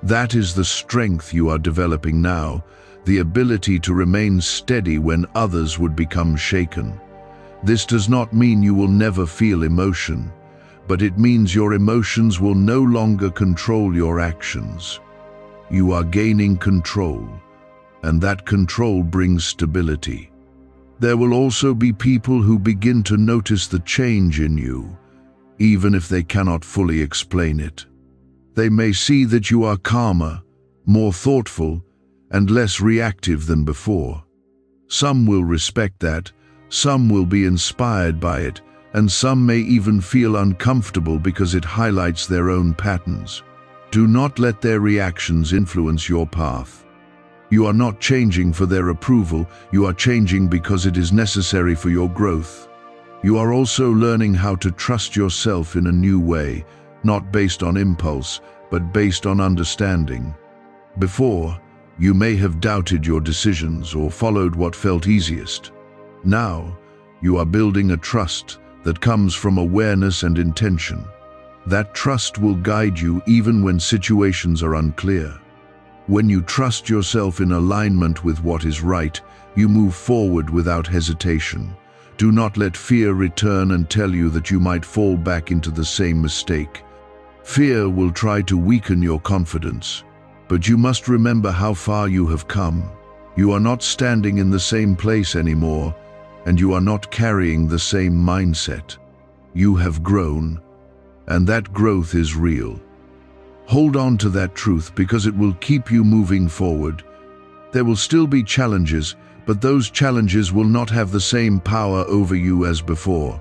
That is the strength you are developing now, the ability to remain steady when others would become shaken. This does not mean you will never feel emotion, but it means your emotions will no longer control your actions. You are gaining control, and that control brings stability. There will also be people who begin to notice the change in you, even if they cannot fully explain it. They may see that you are calmer, more thoughtful, and less reactive than before. Some will respect that, some will be inspired by it, and some may even feel uncomfortable because it highlights their own patterns. Do not let their reactions influence your path. You are not changing for their approval, you are changing because it is necessary for your growth. You are also learning how to trust yourself in a new way, not based on impulse, but based on understanding. Before, you may have doubted your decisions or followed what felt easiest. Now, you are building a trust that comes from awareness and intention. That trust will guide you even when situations are unclear. When you trust yourself in alignment with what is right, you move forward without hesitation. Do not let fear return and tell you that you might fall back into the same mistake. Fear will try to weaken your confidence, but you must remember how far you have come. You are not standing in the same place anymore, and you are not carrying the same mindset. You have grown, and that growth is real. Hold on to that truth because it will keep you moving forward. There will still be challenges, but those challenges will not have the same power over you as before.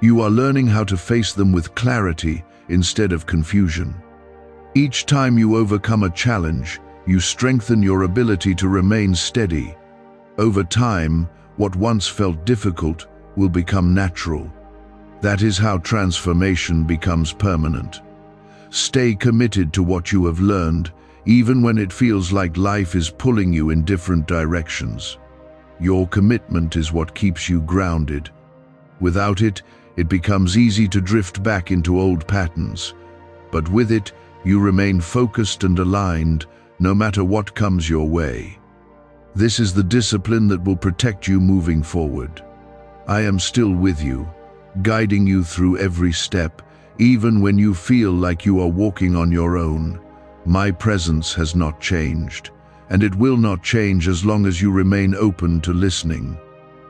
You are learning how to face them with clarity instead of confusion. Each time you overcome a challenge, you strengthen your ability to remain steady. Over time, what once felt difficult will become natural. That is how transformation becomes permanent. Stay committed to what you have learned, even when it feels like life is pulling you in different directions. Your commitment is what keeps you grounded. Without it, it becomes easy to drift back into old patterns. But with it, you remain focused and aligned, no matter what comes your way. This is the discipline that will protect you moving forward. I am still with you, guiding you through every step, even when you feel like you are walking on your own. My presence has not changed, and it will not change as long as you remain open to listening.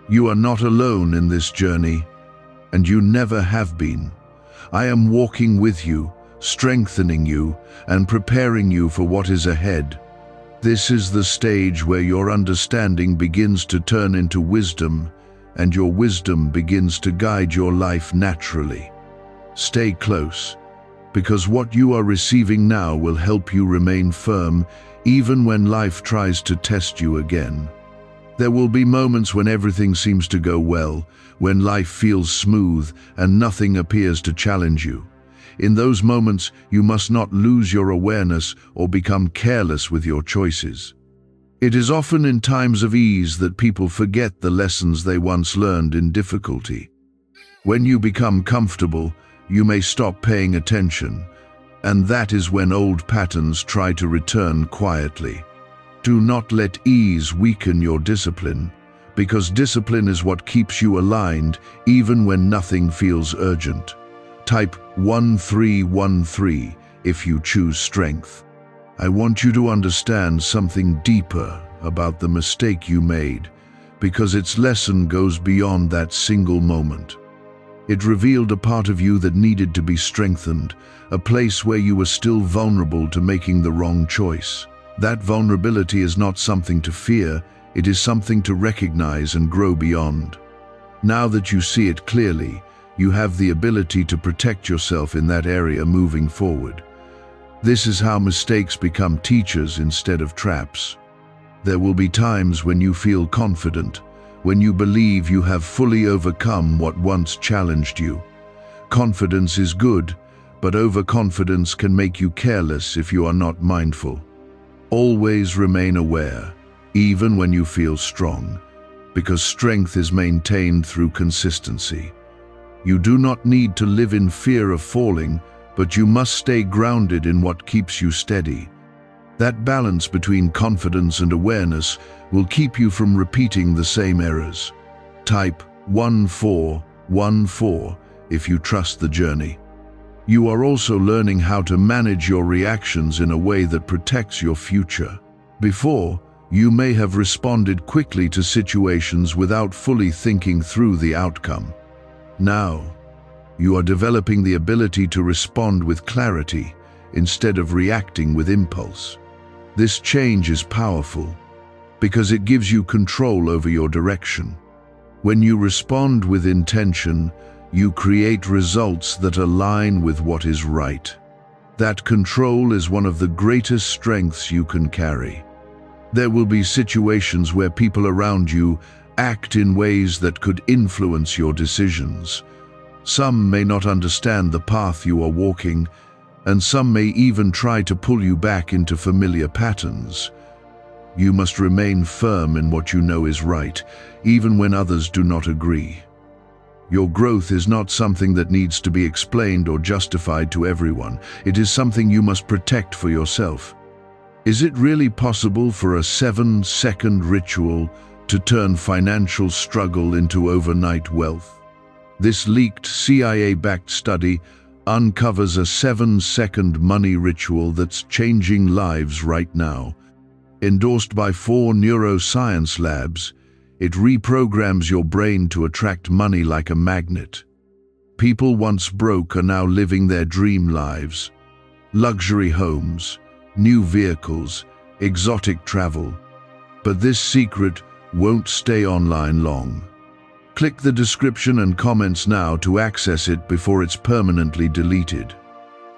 You are not alone in this journey, and you never have been. I am walking with you, strengthening you, and preparing you for what is ahead. This is the stage where your understanding begins to turn into wisdom, and your wisdom begins to guide your life naturally. Stay close, because what you are receiving now will help you remain firm even when life tries to test you again. There will be moments when everything seems to go well, when life feels smooth and nothing appears to challenge you. In those moments, you must not lose your awareness or become careless with your choices. It is often in times of ease that people forget the lessons they once learned in difficulty. When you become comfortable, you may stop paying attention, and that is when old patterns try to return quietly. Do not let ease weaken your discipline, because discipline is what keeps you aligned even when nothing feels urgent. Type 1313 if you choose strength. I want you to understand something deeper about the mistake you made, because its lesson goes beyond that single moment. It revealed a part of you that needed to be strengthened, a place where you were still vulnerable to making the wrong choice. That vulnerability is not something to fear, it is something to recognize and grow beyond. Now that you see it clearly, you have the ability to protect yourself in that area moving forward. This is how mistakes become teachers instead of traps. There will be times when you feel confident, when you believe you have fully overcome what once challenged you. Confidence is good, but overconfidence can make you careless if you are not mindful. Always remain aware, even when you feel strong, because strength is maintained through consistency. You do not need to live in fear of falling, but you must stay grounded in what keeps you steady. That balance between confidence and awareness will keep you from repeating the same errors. Type 1414 if you trust the journey. You are also learning how to manage your reactions in a way that protects your future. Before, you may have responded quickly to situations without fully thinking through the outcome. Now, you are developing the ability to respond with clarity instead of reacting with impulse. This change is powerful because it gives you control over your direction. When you respond with intention, you create results that align with what is right. That control is one of the greatest strengths you can carry. There will be situations where people around you act in ways that could influence your decisions. Some may not understand the path you are walking, and some may even try to pull you back into familiar patterns. You must remain firm in what you know is right, even when others do not agree. Your growth is not something that needs to be explained or justified to everyone. It is something you must protect for yourself. Is it really possible for a 7-second ritual to turn financial struggle into overnight wealth? This leaked CIA-backed study uncovers a 7-second money ritual that's changing lives right now. Endorsed by 4 neuroscience labs, it reprograms your brain to attract money like a magnet. People once broke are now living their dream lives. Luxury homes, new vehicles, exotic travel. But this secret won't stay online long. Click the description and comments now to access it before it's permanently deleted.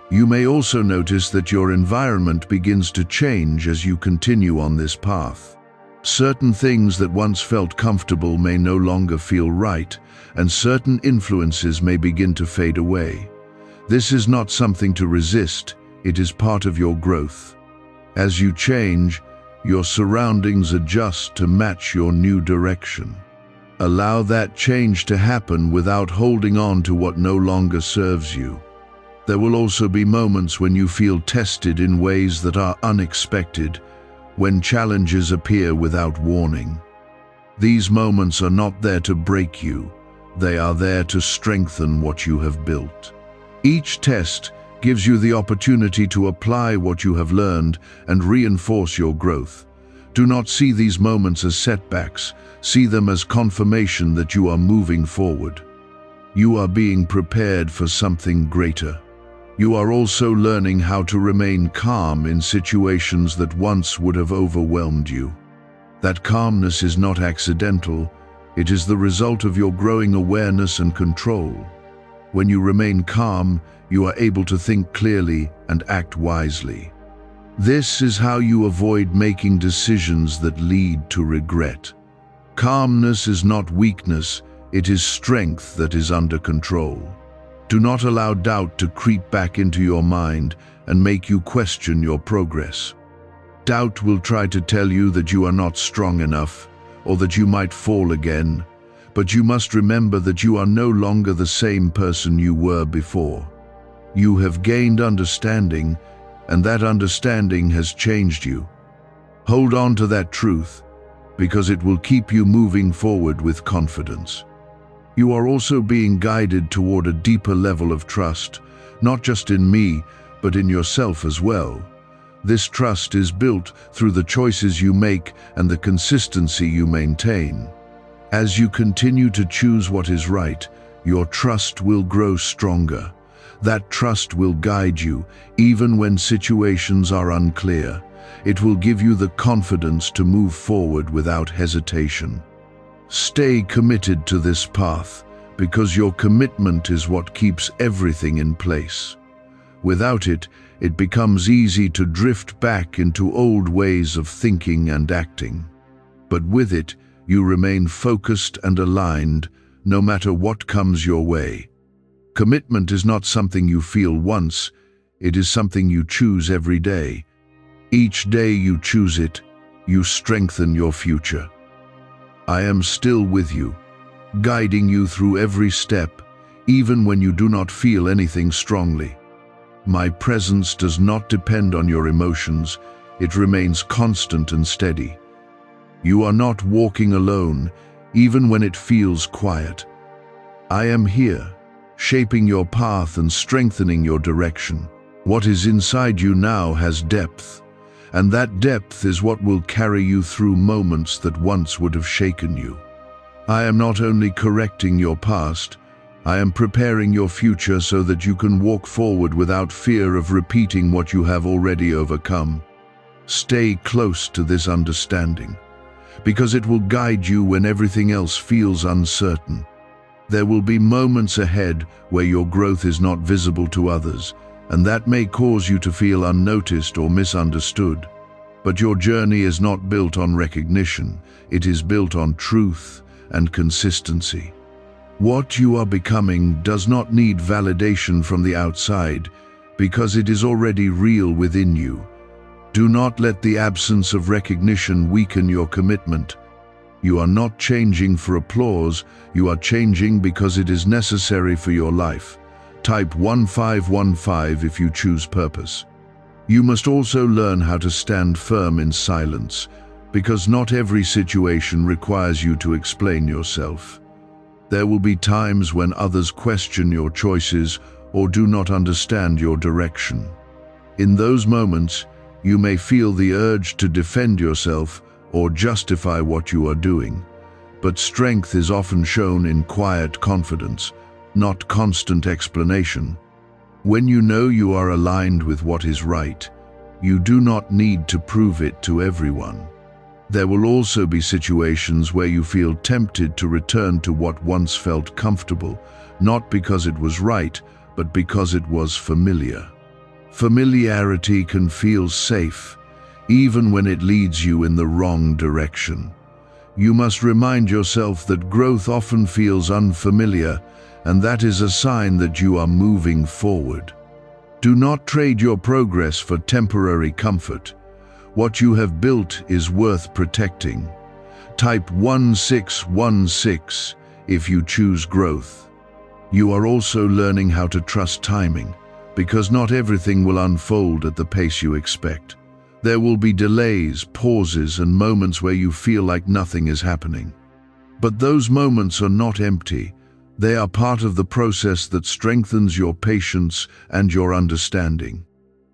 You may also notice that your environment begins to change as you continue on this path. Certain things that once felt comfortable may no longer feel right, and certain influences may begin to fade away. This is not something to resist, it is part of your growth. As you change, your surroundings adjust to match your new direction. Allow that change to happen without holding on to what no longer serves you. There will also be moments when you feel tested in ways that are unexpected, when challenges appear without warning. These moments are not there to break you, they are there to strengthen what you have built. Each test gives you the opportunity to apply what you have learned and reinforce your growth. Do not see these moments as setbacks, see them as confirmation that you are moving forward. You are being prepared for something greater. You are also learning how to remain calm in situations that once would have overwhelmed you. That calmness is not accidental, it is the result of your growing awareness and control. When you remain calm, you are able to think clearly and act wisely. This is how you avoid making decisions that lead to regret. Calmness is not weakness, it is strength that is under control. Do not allow doubt to creep back into your mind and make you question your progress. Doubt will try to tell you that you are not strong enough, or that you might fall again, but you must remember that you are no longer the same person you were before. You have gained understanding, and that understanding has changed you. Hold on to that truth, because it will keep you moving forward with confidence. You are also being guided toward a deeper level of trust, not just in me, but in yourself as well. This trust is built through the choices you make and the consistency you maintain. As you continue to choose what is right, your trust will grow stronger. That trust will guide you, even when situations are unclear. It will give you the confidence to move forward without hesitation. Stay committed to this path, because your commitment is what keeps everything in place. Without it, it becomes easy to drift back into old ways of thinking and acting. But with it, you remain focused and aligned, no matter what comes your way. Commitment is not something you feel once, it is something you choose every day. Each day you choose it, you strengthen your future. I am still with you, guiding you through every step, even when you do not feel anything strongly. My presence does not depend on your emotions, it remains constant and steady. You are not walking alone, even when it feels quiet. I am here, shaping your path and strengthening your direction. What is inside you now has depth, and that depth is what will carry you through moments that once would have shaken you. I am not only correcting your past, I am preparing your future so that you can walk forward without fear of repeating what you have already overcome. Stay close to this understanding, because it will guide you when everything else feels uncertain. There will be moments ahead where your growth is not visible to others, and that may cause you to feel unnoticed or misunderstood. But your journey is not built on recognition, it is built on truth and consistency. What you are becoming does not need validation from the outside, because it is already real within you. Do not let the absence of recognition weaken your commitment. You are not changing for applause, you are changing because it is necessary for your life. Type 1515 if you choose purpose. You must also learn how to stand firm in silence, because not every situation requires you to explain yourself. There will be times when others question your choices or do not understand your direction. In those moments, you may feel the urge to defend yourself or justify what you are doing, but strength is often shown in quiet confidence, not constant explanation. When you know you are aligned with what is right, you do not need to prove it to everyone. There will also be situations where you feel tempted to return to what once felt comfortable, not because it was right, but because it was familiar. Familiarity can feel safe, even when it leads you in the wrong direction. You must remind yourself that growth often feels unfamiliar, and that is a sign that you are moving forward. Do not trade your progress for temporary comfort. What you have built is worth protecting. Type 1616 if you choose growth. You are also learning how to trust timing, because not everything will unfold at the pace you expect. There will be delays, pauses, and moments where you feel like nothing is happening. But those moments are not empty. They are part of the process that strengthens your patience and your understanding.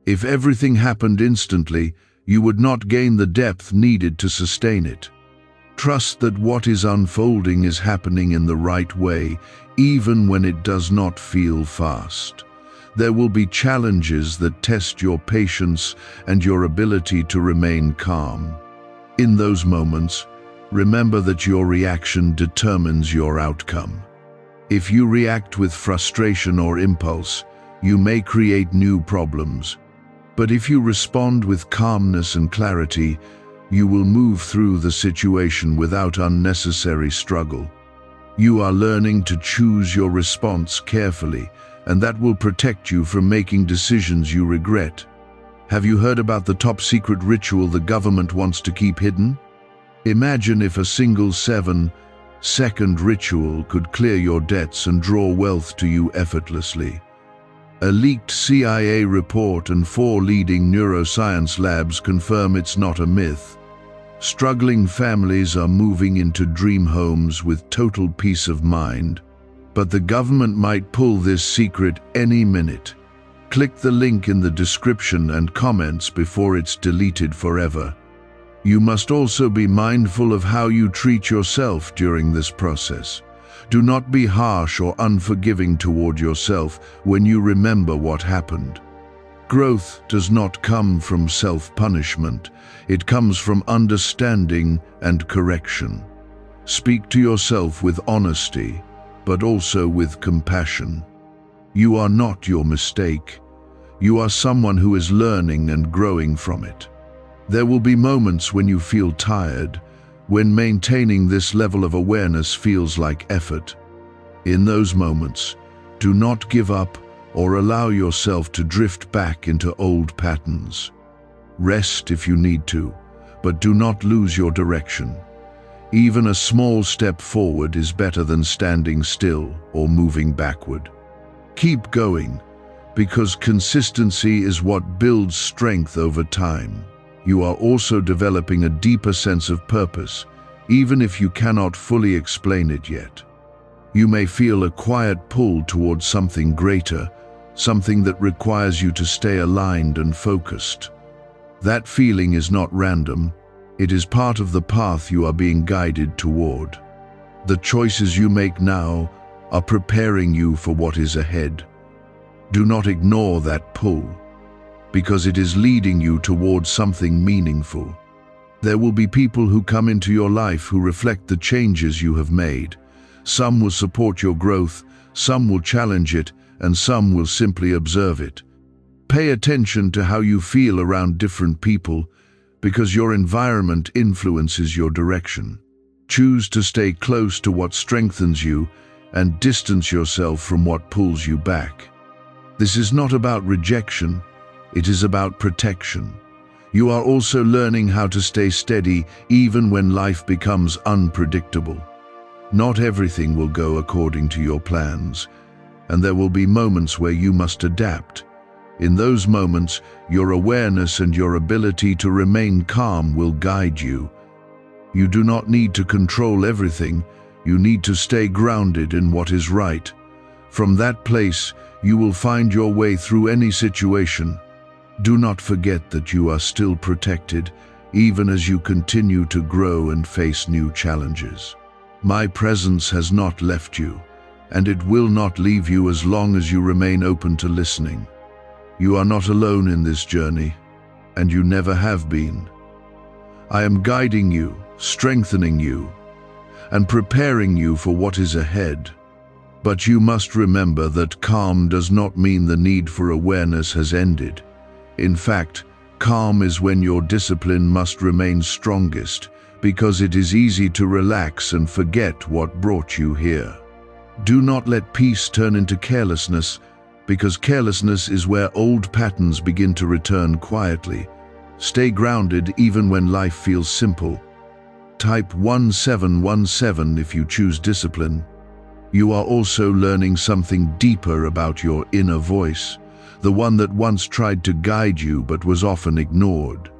If everything happened instantly, you would not gain the depth needed to sustain it. Trust that what is unfolding is happening in the right way, even when it does not feel fast. There will be challenges that test your patience and your ability to remain calm. In those moments, remember that your reaction determines your outcome. If you react with frustration or impulse, you may create new problems. But if you respond with calmness and clarity, you will move through the situation without unnecessary struggle. You are learning to choose your response carefully, and that will protect you from making decisions you regret. Have you heard about the top-secret ritual the government wants to keep hidden? Imagine if a single 7-second ritual could clear your debts and draw wealth to you effortlessly. A leaked CIA report and 4 leading neuroscience labs confirm it's not a myth. Struggling families are moving into dream homes with total peace of mind. But the government might pull this secret any minute. Click the link in the description and comments before it's deleted forever. You must also be mindful of how you treat yourself during this process. Do not be harsh or unforgiving toward yourself when you remember what happened. Growth does not come from self-punishment. It comes from understanding and correction. Speak to yourself with honesty, but also with compassion. You are not your mistake. You are someone who is learning and growing from it. There will be moments when you feel tired, when maintaining this level of awareness feels like effort. In those moments, Do not give up or allow yourself to drift back into old patterns. Rest if you need to, but do not lose your direction. Even a small step forward is better than standing still or moving backward. Keep going, because consistency is what builds strength over time. You are also developing a deeper sense of purpose, even if you cannot fully explain it yet. You may feel a quiet pull towards something greater, something that requires you to stay aligned and focused. That feeling is not random. It is part of the path you are being guided toward. The choices you make now are preparing you for what is ahead. Do not ignore that pull, because it is leading you towards something meaningful. There will be people who come into your life who reflect the changes you have made. Some will support your growth, some will challenge it, and some will simply observe it. Pay attention to how you feel around different people, because your environment influences your direction. Choose to stay close to what strengthens you and distance yourself from what pulls you back. This is not about rejection, it is about protection. You are also learning how to stay steady even when life becomes unpredictable. Not everything will go according to your plans, and there will be moments where you must adapt. In those moments, your awareness and your ability to remain calm will guide you. You do not need to control everything, you need to stay grounded in what is right. From that place, you will find your way through any situation. Do not forget that you are still protected, even as you continue to grow and face new challenges. My presence has not left you, and it will not leave you as long as you remain open to listening. You are not alone in this journey, and you never have been. I am guiding you, strengthening you, and preparing you for what is ahead. But you must remember that calm does not mean the need for awareness has ended. In fact, calm is when your discipline must remain strongest, because it is easy to relax and forget what brought you here. Do not let peace turn into carelessness, because carelessness is where old patterns begin to return quietly. Stay grounded even when life feels simple. Type 1717 if you choose discipline. You are also learning something deeper about your inner voice, the one that once tried to guide you but was often ignored.